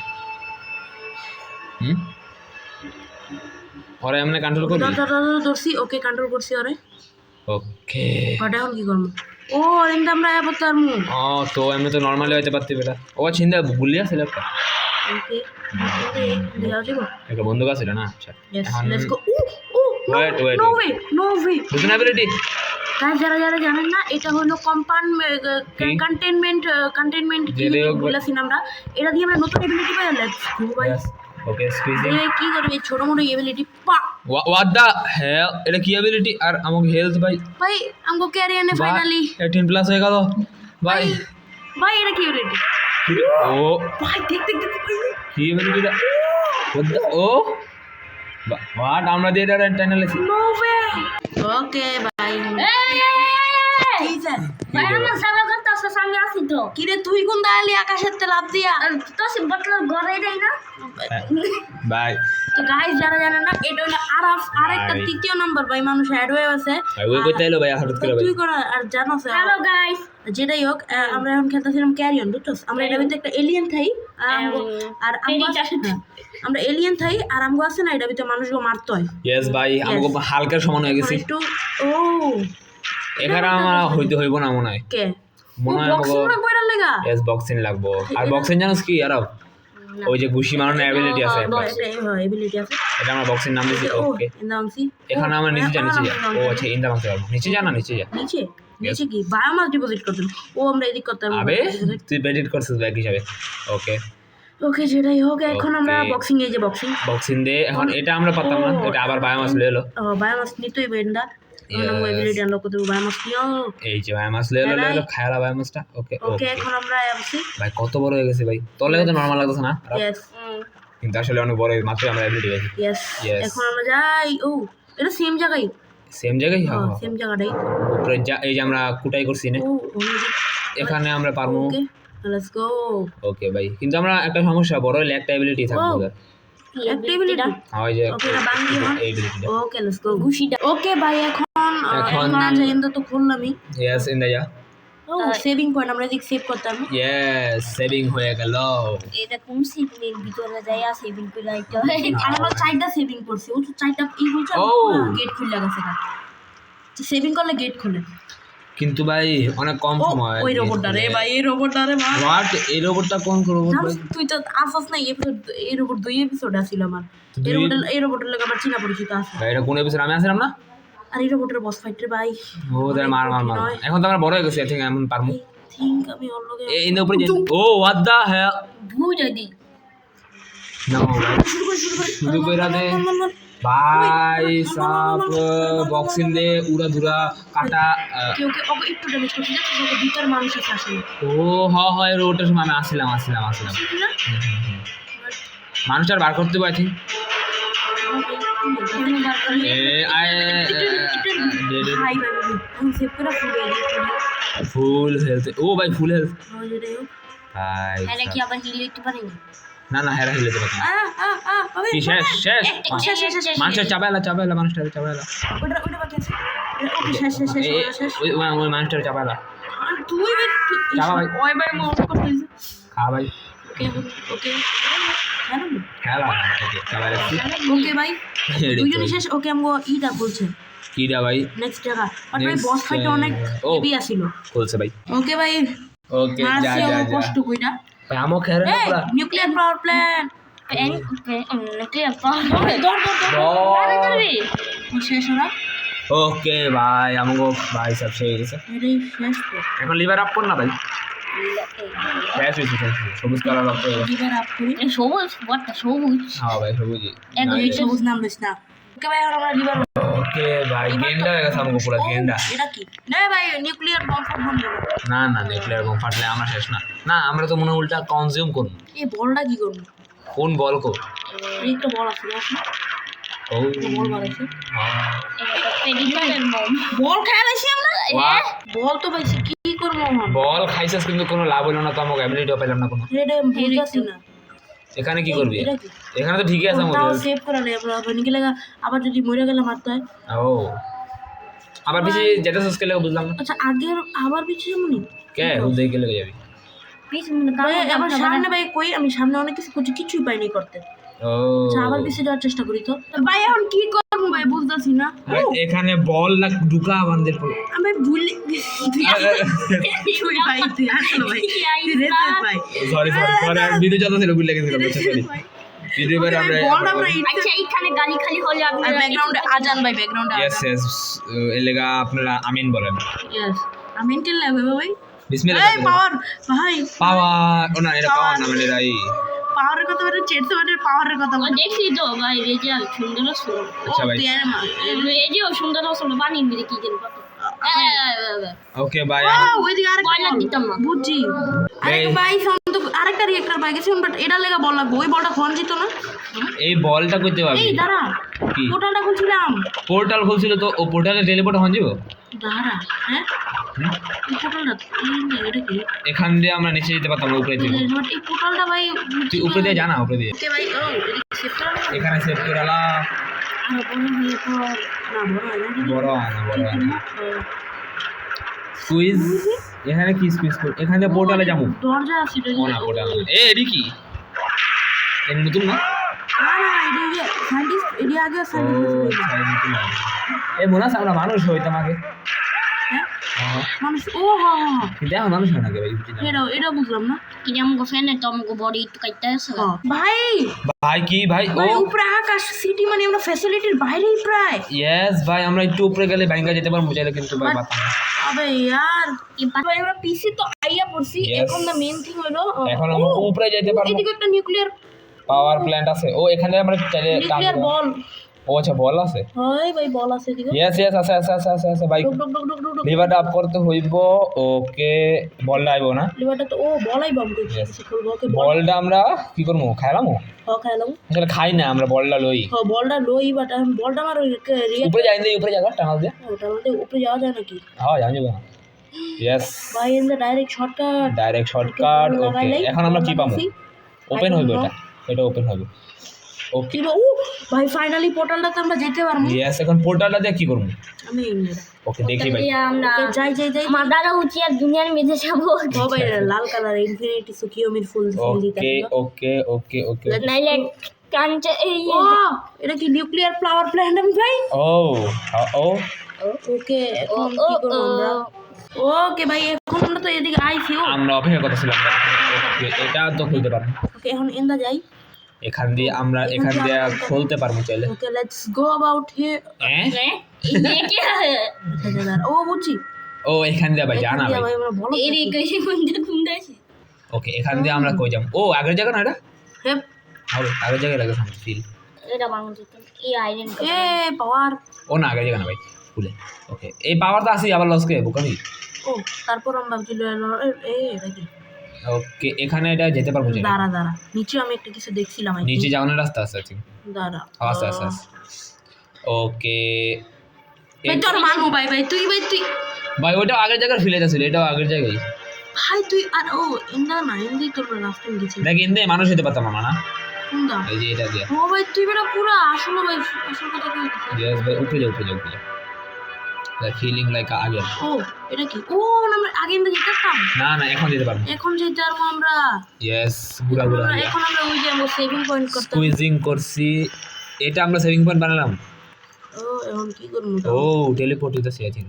ওরে এমনি কন্ট্রোল করবি ধরছি ওকে কন্ট্রোল করছি ওরে ওকে বাট এখন কি করব ও এমনি আমরা এবার তারমু ও তো এমনি তো নরমালি হইতে পারতি বেটা ও চিন্তা ভুলি আছে একটা ওকে দেয়া দিব একটা বন্ধু আছে না আচ্ছা let's go wait no way বুঝুন অ্যাবিলিটি গাইস যারা জানেন না এটা হলো কন্টেইনমেন্ট কি বলেছি আমরা এটা দিয়ে আমরা নতুন এবিলিটি পাই লেটস গো ভাই ওকে স্কুইজিং কি করবে ছোট মোটো এবিলিটি পা হোয়াট দা হেল এটা কি এবিলিটি আর আমাকে হেলথ ভাই আমগো ক্যারি এনে ফাইনালি 18 প্লাস হয়ে গেল ভাই এটা কি এবিলিটি ও ভাই দেখ কি এবিলিটি ও হোয়াট আমরা দিয়ে এটা টাইনালে নো ওয়ে ওকে ভাই ভাই আমার সামনে করতেছ সামনে আসি তো কি রে তুই কোন দাঁড়ালি আকাশের তে লাফ দিয়া তো সিম্পটলার ঘরে দেই না বাই তো গাইস যারা জানেন না এটা হলো আরেকটা তৃতীয় নাম্বার ভাই মানুষ অ্যাড হয়ে আছে ওই কইতে এলো ভাই হঠাৎ করে ভাই তুই কোন আর জানো হ্যালো গাইস যেটাই হোক আমরা এখন খেলতেছিলাম ক্যারিয়ন বুঝছো আমরা এটা ভিতরে একটা এলিয়েন থাই আর আমরা এলিয়েন থাই আর আমগো আছে না এটা ভিতরে মানুষকে মারতে হয় ইয়েস ভাই আমগো হালকার সমান হয়ে গেছে একটু ও এখানে আমার হইব না মনে হয় কে মনে হয় বক্সিং কইরা লাগা ইয়েস বক্সিং লাগবো আর বক্সিং জানোস কি আর ওই যে ঘুষি মারানোর এবিলিটি আছে এবিলিটি আছে এটা আমরা বক্সিং নাম দিছি ওকে ইন্দামসি এখানে আমরা নিচে যা ও আচ্ছা ইন্দামসি পারবো নিচে যা নিচে কি বায়োমাস ডিপোজিট করতে ও আমরা এদিক করতে আবে তুই বেডিট করছিস ব্যাগ হিসাবে ওকে ওকে যেটাই হোক এখন আমরা Okay. বক্সিং এই যে বক্সিং বক্সিং দে এখন এটা আমরা পারতাম না, ও, এটা আবার বায়োমাস লয়ে এলো। বায়োমাস নিতেই বেন্ডা এখন আমরা Yes. এবিলিটি আনলক করতে বায়োমাস নিও। এই যে বায়োমাস লয়ে এলো খায়ালা বায়োমাসটা। ওকে ওকে ওকে এখন আমরা আসছি ভাই কত বড় হয়ে গেছে ভাই, তোর লাগে তো নরমাল লাগতেছে না, ইয়েস কিন্তু আসলে অনেক বড় মাত্র আমরা এবিলিটি পাইছি। Yes Yes. এখন আমরা যাই। ও এটা সেম জায়গায়, সেম জায়গায়। হ্যাঁ সেম জায়গাটাই। উপরে এই যে আমরা কুটাই করছি না, ও এখানে আমরা পারবো। Okay let's go. ওকে ভাই, কিন্তু আমরা একটা সমস্যা, বড় হলে একটা এবিলিটি থাকবে ওদের। অ্যাক্টিভিটি ওই যে ওকে এটা বাংলি হন। এই এবিলিটিটা। Okay let's go ঘুষিটা। ওকে ভাই এখন এখন- না যাই ইন্দা তো খুললামই। ইয়েস ইন দা ও সেভিং পয়েন্ট আমরা এদিক সেভ করতাম। ইয়েস সেভিং হয়ে গেল। এটা কোন সিগনেল ভিতরে যায় সেভিং করে আইতে আমরা চারটা সেভিং করছি, ও তো চারটা ই বলছো ও। গেট খুলে গেছে না, সেভিং করলে গেট খুলে। কিন্তু ভাই অনেক কম ও সময়। ওই রোবটটা রে ভাই, এই রোবটটা রে ভাই হোয়াট, এই রোবটটা কোন রোবট ভাই? তুই তো আসস না এপিসোড, এই রোবট 2 এপিসোড আছিল আমার। এই রোবটের লাগে আমার চিনা পরিচিত আছে। ভাই এটা কোন এপিসোড আমি আসলাম না? আর এই রোবটের বস ফাইট রে ভাই, ও তার মার মার মার। এখন তো আমরা বড় হয়ে গেছি, আই থিং এমন পারমু। থিংক আমি ওর লগে এই ইন উপরে ও হোয়াট দা হেল। ভুল যদি না ভাই শুরু কইরা দে ভাই সাপ বক্সিং দে উড়া ধুরা কাটা। ওকে ওকে ওকে একটু ড্যামেজ করছি না, ওকে ভিতর মানুষ আছে আসলে ও হয় রোবটের সময় আমি আসলাম। মানুষটার বার করতে পারি, আই থিং। ভাই ভাই আমি সেভ করে ফুল হেলথ। ও ভাই ফুল হেলথ যেটাই হোক। ভাই। তাহলে কি আবার হিল দিতে পারেনি না হেরা হিলে তো পারতাম। কি শেষ মানুষের চাবাইলা মানুষটার চাবাইলা। ওটা বাকি আছে। ওকে শেষ শেষ শেষ ওটা শেষ। ওই মানুষটার চাবাইলা। আর তুই ভাই চাবা ভাই। ওই ভাই মো অফ করতে দিছে। খা ভাই ওকে ওকে হ্যালো খেলা ওকে চাবাইলা। ওকে ভাই দুইজনই শেষ। ওকে আমগো ইটা বলছে কিডা ভাই নেক্সট জায়গা বাট ভাই Next, বস ফাইটে অনেক ও। হেভি আছিল। বলছে ভাই। ওকে ভাই ওকে যা মারছি যা ও যা কষ্ট কইরা। ভাই আমো খেরে না পুরা। নিউক্লিয়ার পাওয়ার প্ল্যান্ট ক্লিয়ার পাওয়া বল। ও শেষ ওরা ওকে ভাই আমগো ভাই সব শেষ গেছে। এটাই শেষ তো এখন লিভার আপ কর না ভাই। শেষ হয়েছে সবুজ কালার আপ করে। লিভার আপ করি। সবুজ বটটা সবুজ হ্যাঁ ভাই সবুজই। এই সবুজ নাম লইস না। ওকে ভাই এখন আমরা লিভার ওকে ভাই গেন্ডা হয়ে গেছে আমগো পুরা গেন্ডা। এটা কি না ভাই নিউক্লিয়ার বম ফাট বন্ধ করো। না নিউক্লিয়ার বম ফাটলে আমরা শেষ না আমরা তো মনে উল্টা কনজিউম করব। এই বলটা কি করব? কোন বল কো? এই একটা বল আছে না, ও বল বানাইছে। হ্যাঁ। পেডিকালের মম বল খেয়ে লাইছি আমরা। বাহ। বল তো ভাই কি করব আমরা? বল খাইছস কিন্তু কোনো লাভ হলো না, তো আমাকে অ্যাবিলিটিও পেলাম না কোনো। এটা বুঝাছি না। এখানে কি করবি? এটা কি? এখানে তো ঠিকই আছে তাও আমাদের। সেভ করে লে আমরা বনি লাগা আবার যদি মরে গেলে মারতে হয়। ও আবার পিছে যেটা সস্কে লাগে বুঝলাম না। আচ্ছা আগের আবার পিছিয়ে মনি কে হুল দিয়ে গেলে যাবি? প্লিজ মনে ভাই আবার সামনে ভাই কই আমি সামনে অনেক কিছু করছি কিছুই পাইনি করতে। ও আচ্ছা আবার পিছিয়ে যাওয়ার চেষ্টা করি তো ভাই এখন কি করব ভাই বুঝতাছি না। ভাই, এখানে বল লাগ ঢুকা বান্দের পড়ে। আমি ভুলি তুই ভাই তুই আসলো ভাই তুই রেতে ভাই সরি আমি ভিডিও চালাতে ছিল ভুলে গেছিলাম। সরি ভিডিও পরে আমরা বলটা আমরা আচ্ছা এইখানে গালি খালি হলে আর আপনারা ব্যাকগ্রাউন্ডে আজান ভাই ব্যাকগ্রাউন্ডে ইয়েস এলাকা আপনারা আমিন বলেন। ইয়েস আমি ইন্টেল লাগবে ভাই। বিসমিল্লাহ। এই পাওয়ার ভাই পাওয়ার ও না এটা পাওয়ার না মানে রাই পাওয়ারের কথা বলে চেটস মানে পাওয়ারের কথা বলে দেখছি তো ভাই রেজাল্ট সুন্দর ছিল আচ্ছা ভাই এই যে সুন্দর ছিল বানিয়ে মেরে কি জানি কত ওকে ভাই ওইদিকে আরেকটা বল দিতাম না বুঝছি আরেকটা ভাই শান্ত আরেকটা রিঅ্যাক্টর পাই গেছি বাট এটা লেগা বল লাগবে ওই বলটা ফোন জিতো না। এই বলটা কইতে পারবি? এই দাঁড়া কি পোর্টালটা খুলছিলাম। পোর্টাল খুলছিল তো ও পোর্টালে টেলিপোর্ট হন যাব। দাঁড়া হ্যাঁ এই পোর্টালটা এটা কি এখান দিয়ে আমরা নিচে যেতে পারতাম উপরে থেকে। বাট এই পোর্টালটা ভাই তুই উপরে দিয়ে জানা উপরে দিয়ে ওকে ভাই ও এটা সেভ করা না এখানে সেভ করে আলা। আর বড় হলে তো না বড় হয় না বড় হয় না কুইজ এখানে কি কুইজ কর এখানে পোর্টালে যাবো। দরজা আছে ও না পোর্টাল এ এডি কি এডি নতুন না? না না এটা সায়েন্টিস্ট এডি আগে ও সায়েন্টিস্ট নতুন এ মোনা আমরা মানুষ হইতাম আগে। হ্যাঁ মানুষ ও হ্যাঁ হ্যাঁ দেখো মানুষ হয় নাকি ভাই বুঝি না। এটা বুঝলাম না কি আমগো ফ্যানে তো আমগো বডি একটু কাটতে আছে ভাই ভাই কি ভাই ও ভাই উপরে আকাশ সিটি মানে আমরা ফ্যাসিলিটির বাইরেই প্রায় ইয়েস ভাই আমরা একটু উপরে গেলে ভাঙ্গা যেতে পারবো চাইলে কিন্তু ভাই বাতা না। আবে यार ভাই আমরা পিসি তো আইয়া পড়ছি Yes. এখন দা মেইন থিং হলো এখন আমরা উপরে যেতে পারবো এদিকে একটা নিউক্লিয়ার পাওয়ার প্ল্যান্ট আছে ও এখানে আমরা চাইলে বল ও আচ্ছা বল আছে হয় ভাই বল আছে এদিকে ইয়েস ইয়েস আছে আছে আছে আছে আছে ভাই ডুক ডুক ডুক ডুক ডুক লিভারটা আপ করতে হইব ওকে বলটা আইবো না লিভারটা তো ও বলাই বম Yes. করছে বলবো ওকে বল বলটা আমরা কি করবো খাইলামো খাইলাম আসলে খাই না আমরা বলটা লই বলটা লই বাট বলটা আমার উপরে যাই না উপরে জায়গা টানাল দিয়ে ওটা মধ্যে উপরে যাওয়া যায় নাকি হ্যাঁ জানি যাবো না ইয়েস ভাই in the direct shortcut direct shortcut okay এখন আমরা কি পাবো ওপেন হইবে এটা ওপেন হবে ওকে কি ও ভাই ফাইনালি পোর্টালটাতে আমরা যেতে পারবো ইয়েস এখন পোর্টালটা দিয়ে কি করবো আমি ওকে দেখি ভাই আমরা যাই যাই যাই মাদারা উঠি আর দুনিয়ার মেঝে যাবো ও ভাই লাল কালার ইনফিনিটি সুকিওমির ফুল দিতে ওকে ওকে ওকে ওকে নাইলে কাঞ্চে এই ও এটা কি নিউক্লিয়ার পাওয়ার প্ল্যান্ট আমি ভাই ও ও ওকে এখন কি করব আমরা ওকে ভাই এখন আমরা তো এদিকে আইছি ও আমরা অপেক্ষা করতেছিলাম ওকে এটা তো খুলতে পারবো ওকে এখন এন্ডা যাই এখান দিয়ে আমরা এখান দিয়ে খুলতে পারবো চাইলে okay let's go about here হ্যাঁ ये क्या है ও বুঝছি ও এখান দিয়ে ভাই জানা ভাই ভাই আমরা বলো এর কইছে কোনটা কোনটা আছে ওকে এখান দিয়ে আমরা কই যাব ও আগের জায়গা না এটা হেপ হবে আগের জায়গায় লাগে সামনে ফিল এটা বাংলা যেত এই আইরন এ পাওয়ার ও না আগের জায়গা না ভাই খুলে ওকে এই পাওয়ার তো আসি আবার লস কে বুকানি ও তারপর আমরা ভাবছিল এ এটা কি ওকে এখানে এটা যেতে পারবো চাইলে দাঁড়া দাঁড়া নিচে আমি একটা কিছু দেখছিলাম নিচে যাওয়ার রাস্তা আছে ঠিক দাঁড়া আস্তে আস্তে আস্তে ওকে ভাই তোর মানবো ভাই ভাই তুই ভাই ওটা আগের জায়গায় ফিলে যাচ্ছিল এটাও আগের জায়গায় ভাই তুই আর ও ইন্দা না ইন্দি তোর রাস্তা গেছি দেখ ইন্দে মানুষ হতে পারতাম না না কোনটা এই যে এটা দিয়ে ও ভাই তুই বেটা পুরো আসলে ভাই আসল কথা কই ইয়েস ভাই উপরে যাও উপরে যাও উপরে যাও লাইক ফিলিং লাইক আগে ও এটা কি ও আমরা আগে ইন্দা যেতাম না না এখন যেতে পারবো এখন যেতে পারবো আমরা ইয়েস গুড়া গুড়া এখন আমরা ওই যে সেভিং পয়েন্ট করতে স্কুইজিং করছি এটা আমরা সেভিং পয়েন্ট বানালাম ও এখন কি করব ও টেলিপোর্ট হইতাছে আই থিংক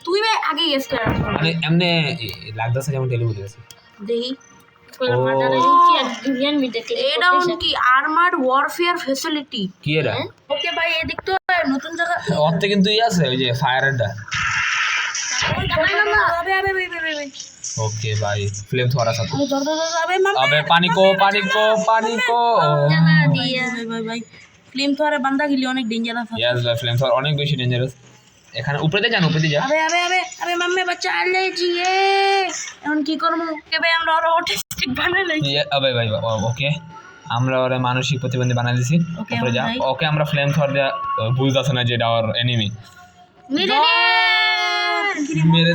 তুই ভাই আগে গেস কর মানে এমনি লাগতাছে যেমন টেলিপোর্ট হইতাছে দেখি মাদারা উঠি আর দুনিয়ার মেঝে এটা কি আর্মার্ড ওয়ারফেয়ার ফ্যাসিলিটি কি এরা ওকে ভাই এদিক তো নতুন জায়গা অর্থে কিন্তু ই আছে ওই যে ফায়ারটা আবে আবে আবে আবে ओके भाई फ्लेम थोड़ा सा আবে ধর ধর আবে মামা अबे पानी को पानी को पानी को জ্বালা দিয়া ভাই ভাই ফ্লেম তো আরে বান্দা গিলি অনেক ডেঞ্জারাস यस भाई फ्लेम थोड़ा অনেক বেশি ডেঞ্জারাস এখানে উপরে যা উপরে যা আবে আবে আবে আবে মাম্মে বাচ্চা আলে জিয়ে এখন কি করব কে ভাই আমরা ওরা অটিস্টিক বানাই লইছি अबे भाई ओके আমরা ওরে মানসিক প্রতিবন্ধী বানাই দিছি উপরে যা ওকে আমরা ফ্লেম থর দিয়া বুঝতাছ না যে এটা আর এনিমি মেরে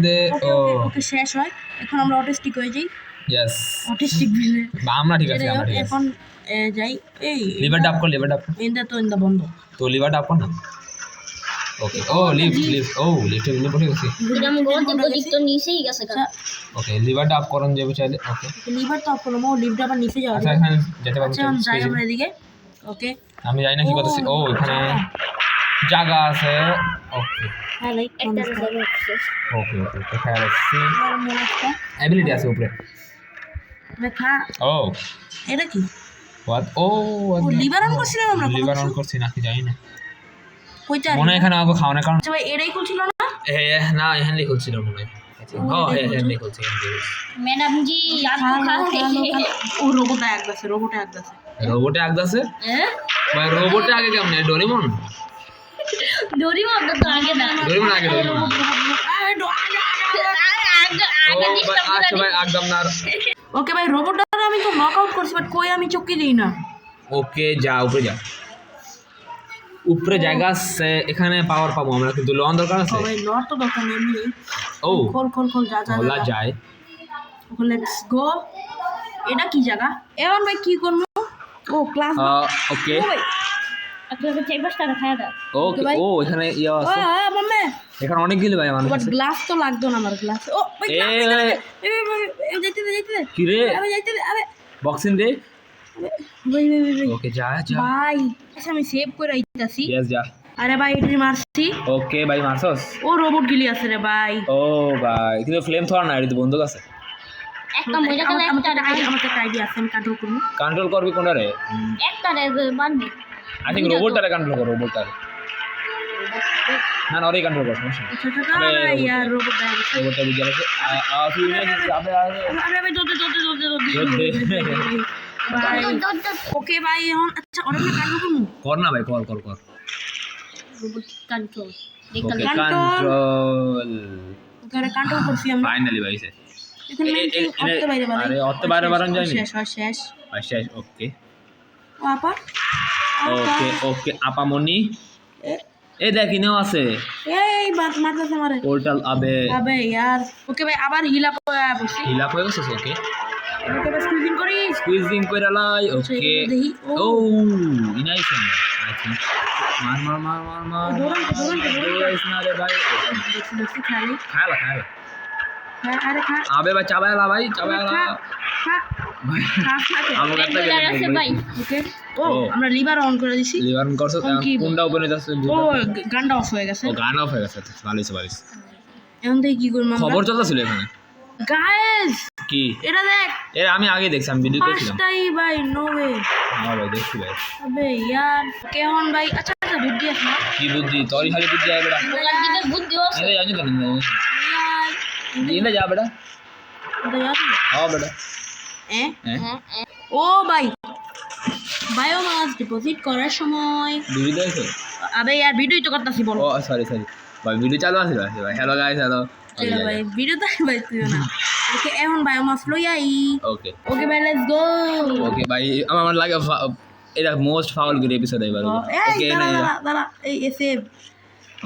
দে ও ওকে শেষ হয় এখন আমরা অটিস্টিক হয়ে যাই यस অটিস্টিক বিলে আমরা ঠিক আছে আমরা ঠিক আছে এখন যাই এই লিভার ডাপ কর লিভার ডাপ ইন্দা বন্ধ তো লিভার ডাপ কর না ওকে ও লিফট ও লিফট পড়ে গেছে এরকম গোল দিক তো নিচেই গেছে গা ওকে লিভার ডাপ করন যাবে চাইলে ওকে লিভার তো আপন মো লিফট আবার নিচে যাওয়া আচ্ছা এখানে যেতে পারবো আচ্ছা যাই আমরা এদিকে ওকে আমি জানি না কি করতেছি ও এখানে জায়গা আছে ওকে হ্যাঁ লাইক একটা জায়গা আছে ওকে ওকে তো খেয়াল রাখছি অ্যাবিলিটি আছে উপরে দেখা ও এটা কি হোয়াট ও লিভার অন করছিলাম আমরা লিভার অন করছি নাকি জানি না কইটা মনে হয় এখানে আমাকে খাওয়ানোর কারণ আচ্ছা ভাই এটাই খুলছিল না না এখানে খুলছিল মনে হয় ও এখানে খুলছি ম্যাডাম জি আপকো খাওয়া ও রোবটটা একদাছে রোবটে আগদাছে হ্যাঁ ভাই রোবটে আগে কেমনে ডোরেমন ডোরিমন তো আগে না ডোরেমন আগে ডোরেমন আচ্ছা ভাই একদম না ওকে ভাই রোবটটা আমি তো নক আউট করছি বাট কই আমি চকি দেই না ওকে যা উপরে যা উপরে জায়গা আছে এখানে পাওয়ার পাবো আমরা কিন্তু লোন দরকার আছে ভাই লট তো দরকার নেই ও খোল যা বলা যায় ওকে লেটস গো এটা কি জায়গা এখন ভাই কি করব ও ক্লাস ওকে আপনাকে চাই পাঁচটা খাওয়া দাও ওকে ও এখানে ইয়া আছে মাম্মে এখানে অনেক গিলে ভাই আমার বাট গ্লাস তো লাগতো না আমার গ্লাস ও ভাই যাইতে কি রে আমি যাইতে আরে বক্সিং দে ভাই ওকে যা যা ভাই আচ্ছা আমি সেভ করে আইতাছি ইয়েস যা আরে ভাই এটি মারছি ওকে ভাই মারছস ও রোবট গিলি আছে রে ভাই ও ভাই কিন্তু ফ্লেম থর না এটা বন্ধু আছে একটা মজা করে আমাকে একটা আইডিয়া আছে আমি কন্ট্রোল করব কন্ট্রোল করবি কোনটা রে একটা রে বানবি আই থিং রোবটটারে কন্ট্রোল কর রোবটটারে না না ওরে কন্ট্রোল কর সমস্যা নেই। আচ্ছা আরে ইয়ার রোবট রোবটটা বুঝে গেছে তুই না যাবে আরে ভাই দৌড় ভাই ওকে ভাই এখন আচ্ছা ওরে না কন্ট্রোল করব কর না ভাই কর কর কর রোবট কন্ট্রোল ওকে কন্ট্রোল ওকে কন্ট্রোল করছি আমরা ফাইনালি ভাই সে এখন মেন কি করতে বাইরে ভাই আরে অত বাইরে বারণ যায়নি শেষ আচ্ছা ওকে ও আপা ওকে ওকে আপা মনি এই দেখ ইনেও আছে এই বাত মারতেছে মারে পোর্টাল আবে আবে यार ওকে ভাই আবার হিলা পয়া বসি হিলা হয়ে গেছে ওকে ওকে বাস স্কুইজিং করি স্কুইজিং কইরা লাই ওকে দেখি ও ইনাইছেন আই থিংক মার মার মার মার মার দৌড়াইছ না রে ভাই দেখি খালি খালা খালা আরে খা আবে ভাই চাবাইলা ভাই চাবাইলা খা ভাই খা আমাকে একটা আছে ভাই ওকে ও আমরা লিভার অন করে দিছি লিভার করছ কোনটা ওপেনে যাচ্ছে ও গানটা অফ হয়ে গেছে ও গান অফ হয়ে গেছে ভালোই ভালোই এখন থেকে কি করব আমরা খবর চলতেছিল এখানে গাইস কি এটা দেখ এর আমি আগে দেখছি আমি ভিডিও করেছিলাম পাঁচটাই ভাই নো ওয়ে হ্যাঁ ভাই দেখছি ভাই আবে यार কেমন ভাই আচ্ছা আচ্ছা বুদ্ধি আছে না কি বুদ্ধি তোর খালি বুদ্ধি আয় বেটা মোবাইল দিকে বুদ্ধি আছে এরে জানি তো না यार দিনে যা বেটা এটা यार হ্যাঁ বেটা হ্যাঁ ও ভাই বায়োমাস ডিপোজিট করার সময় ভিডিও দেখছো আবে यार ভিডিওই তো করতেছি বল ও সরি সরি ভাই ভিডিও চালু আছে ভাই হ্যালো গাইস হ্যালো চলো ভাই ভিডিও তো ভাই তুই না ওকে এখন বায়োমাস লই আই ওকে ওকে ভাই লেটস গো ওকে ভাই আমার লাগে এটা মোস্ট ফাউল গুড এপিসোড এবার এই দাঁড়া এই সেভ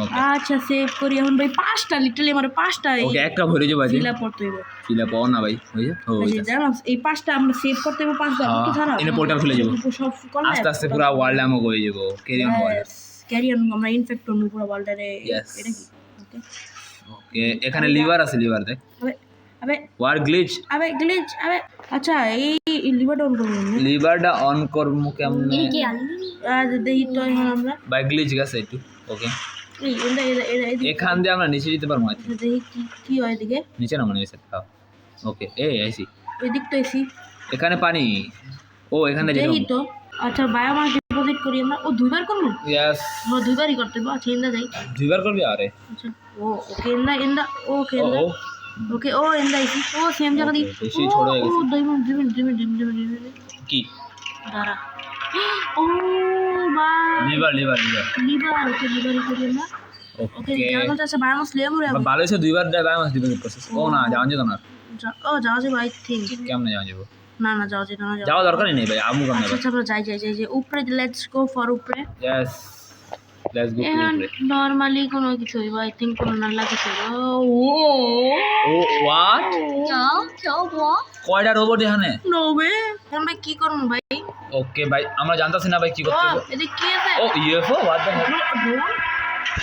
ওকে আচ্ছা সেভ করি এখন ভাই পাঁচটা লিটারালি আমার পাঁচটা ওকে একটা ভরে যাবো ভাই ফিল আপ করতে হবে ফিল আপ না ভাই হয়ে আচ্ছা জানো এই পাঁচটা আমরা সেভ করতে হবে পাঁচটা কি ছাড়া এনে পোর্টাল খুলে যাবো সব করলে আস্তে আস্তে পুরো ওয়ার্ল্ড আমক হয়ে যাবো carry on world carry on আমরা ইনফেক্ট করব পুরো ওয়ার্ল্ডে Yes. এটা কি ওকে ওকে এখানে লিভার আছে লিভার দেখ আবে আবে ওয়ার গ্লিচ আবে গ্লিচ আবে আচ্ছা এই লিভার ডাউন করব লিভারটা অন করবো কেমনে এই কি আনলি আজ দেখি তো এখন আমরা বাই গ্লিচ গেছে একটু ওকে এই এটা এখান দিয়ে আমরা নিচে যেতে পারবো আচ্ছা দেখি কি কি হয় এদিকে নিচে না মনে হয়েছে ওকে এই আইসি এদিক তো এসি এখানে পানি ও এখানে যেতে দেখি তো আচ্ছা বায়োমাস ডিপোজিট করি আমরা ও দুইবার করব ইয়েস আমরা দুইবারই করতে হবে আচ্ছা ইন্দা যাই দুইবার করবি আরে আচ্ছা ও ওকে ইন্দা ওকে ও ইন্দা ও ওকে ও ইন্দা এসি ও সেম জায়গা দি বেশি ছোট হয়ে গেছে। ও দুই মিনিট কি দাঁড়া ও বা লিভার লিভার লিভার লিভার ওকে লিভারই করি আমরা ওকে ওকে জানো আছে বায়োমাস লিয়ে মরে ভালো হয়েছে দুইবার দেয় মাস দিবে প্রসেস ও না যাওয়া যেত না ও যাওয়া যাবে আই থিঙ্ক কেমনে যাওয়া যাবো না না যাওয়া যাবে না যাওয়া দরকারই নেই ভাই আমু কেমনে আচ্ছা আমরা যাই উপরে লেটস গো ফর উপরে ইয়েস লেটস গো এখন টু নরমালি কোনো কিছু হইব আই থিঙ্ক কোনো না লাগে ও ও হোয়াট চাও বো কয়টা রোবট এখানে নো ওয়ে এখন ভাই কি করব ভাই ওকে ভাই আমরা জানতাছি না ভাই কি করতে হবে এদিকে কি আছে ও ইউএফও হোয়াট দ্য ড্রোন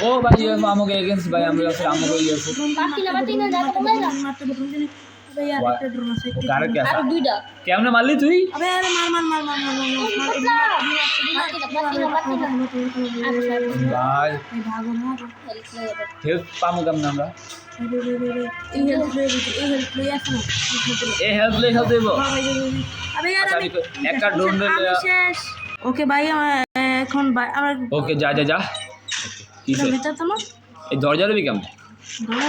ও ভাই ইউএফও আমাকে এগেইনস্ট ভাই আমরা আছে আমাকে ইউএফও বাতি না যাবে কোথায় যা মারতে ড্রোন দিলি আবে यार একটা ড্রোন আছে কারে কে আর দুইটা কেমনে মারলি তুই আবে আরে মার ভাই এই ভাগো হেল্প পামু কেমনে আমরা এই হেল্প লই আসো না এ হেল্প দেবো আবে यार আচ্ছা, আমি আমি একটা ড্রোন শেষ ওকে ভাই এখন আমরা ওকে যা যা যা কিসে ভিতর তো না এই দরজা দেবি কেমনে ড্রোন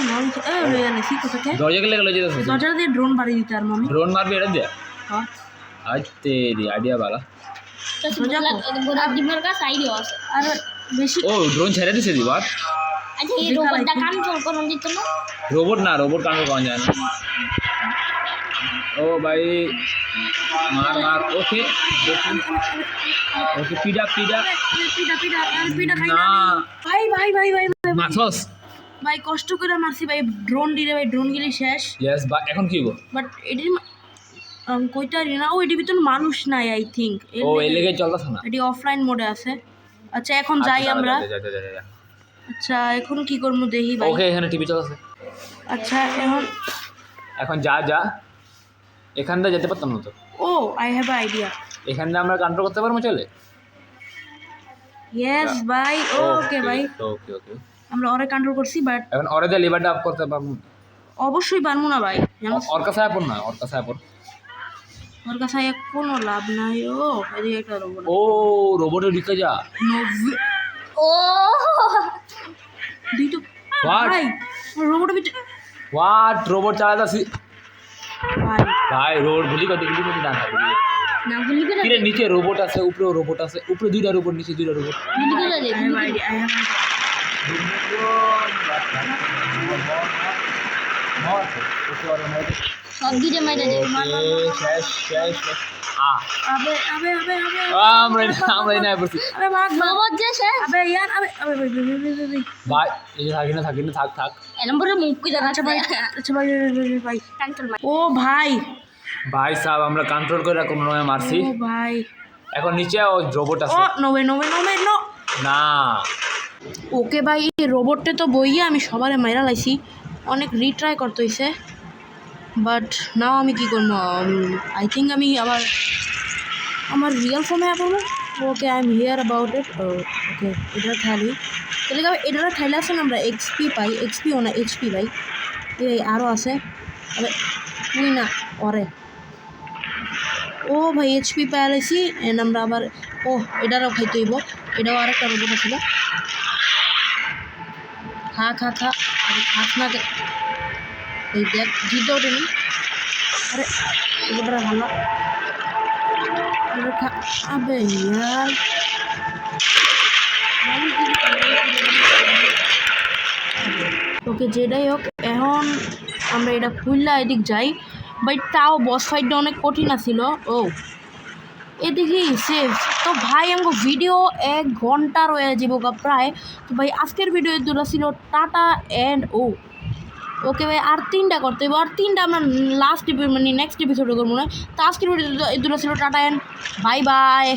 এ হয়ে গেছে কি কথা কে দরজা গেলে গেলে যেতে দরজা দিয়ে ড্রোন বাড়ি দিতে আর মমি ড্রোন মারবি এটা দিয়ে হ্যাঁ আজ তেরি আইডিয়া বালা তো গোলাপ ডিমের কাছে আইডিয়া আছে আর বেশি ও ড্রোন ছেড়ে দিছে দি বাট আচ্ছা এই রোবটটা কন্ট্রোল করুন দিত না রোবট না রোবট কন্ট্রোল করা যায় না ও ভাই মার মার ওকে ওকে পিডা পিটা খাই না ভাই মারছস ভাই কষ্ট করে মারছি ভাই ড্রোন দিলে ভাই ড্রোন গিলি শেষ ইয়েস বা এখন কি গো বাট এটি কইটা না ও এটির ভিতর মানুষ নাই আই থিঙ্ক ও এই লেগে চলতেছ না এটি অফলাইন মোডে আছে আচ্ছা এখন যাই আমরা আচ্ছা এখন কি করব দেখি ভাই ওকে এখানে টিভি চলতেছে আচ্ছা এখন যা যা এখান দিয়ে যেতে পারতাম না তো ও আই হ্যাভ আইডিয়া এখান দিয়ে আমরা কন্ট্রোল করতে পারবো চলে ইয়েস ভাই ওকে ভাই ওকে ওকে আমরা ওরে কন্ট্রোল করছি বাট এখন ওরে দিয়ে লিভারটা আপ করতে পারবো না। অবশ্যই পারবো না ভাই জানো ওর কাছে আপন না, ওর কাছে আপন। ওর কাছে এক কোনো লাভ নাই ও এদিকে একটা রোবট ও রোবটে ঢুকে যা। ও দুইটো What? ভাই রোবট বিট হোয়াট রোবট চালাতাছি ভাই ভাই, রোড ভুলি কত ডান হাতে দিয়ে। না গুলি করে কিরে নিচে রোবট আছে, উপরেও রোবট আছে, উপরে দুইটা রোবট, নিচে দুইটা রোবট। গুলি করে দে I have idea I have সব দিকে মাইরা দে শেষ শেষ শেষ। আবে আবে আবে আবে আমরা না বলছি আবে ভাগ ভাগ রোবট যে শেষ আবে ইয়ার আবে আবে ভাই ভাই, ভাই, ভাই, ভাই। ভাই, এই যে থাকি না থাক থাক। এ নম্বরে মুখ কি জানা আচ্ছা ভাই আচ্ছা ভাই ভাই, ভাই, ভাই, ভাই কন্ট্রোল মার ও ভাই ভাই সাহেব, আমরা কন্ট্রোল করে কোনো নয় মারছি। ও ভাই এখন নিচে ও রোবট ও আছে no way no way no way no না। ওকে ভাই এই রোবটটা তো বইয়ে আমি সবারে মাইরা লাইছি, অনেক রিট্রাই করতে হইছে, বাট নাও আমি কি করবো, আই থিঙ্ক আমি আবার আমার রিয়েল ফর্মে পড়বো। Okay I am here about it. Okay এটা খালি তাহলে এটা খাইলে আসেন আমরা এক্সপি পাই, এক্সপি ও না এইচপি পাই, এই আরও আছে। আরে তুই না ওরে ও ভাই এইচপি পাই লাইছি এন্ড আমরা আবার ও এটারও খাইতে হইব, এটাও আরেকটা রোবট ছিল। খা খা খা আরে খাস না কে এই দেখ জিতে ওঠেনি। আরে রোবটটা ভালো আরে খা আবে ইয়ার ওকে যেটাই হোক এখন আমরা এটা খুললা এদিক যাই, বাট তাও বস ফাইটটা অনেক কঠিন ছিল। ও এদিকে সেভ তো ভাই আমাকে ভিডিও 1 ঘন্টা রয়ে যাবো প্রায়। তো ভাই আজকের ভিডিও দুটো ছিল টাটা অ্যান্ড ওকে ভাই আর 3টা করতে হবে, আর 3টা আমরা লাস্ট মানে নেক্সট এপিসোডে করবো না। তো আজকের ভিডিও দুটো ছিল টাটা অ্যান্ড বাই বাই।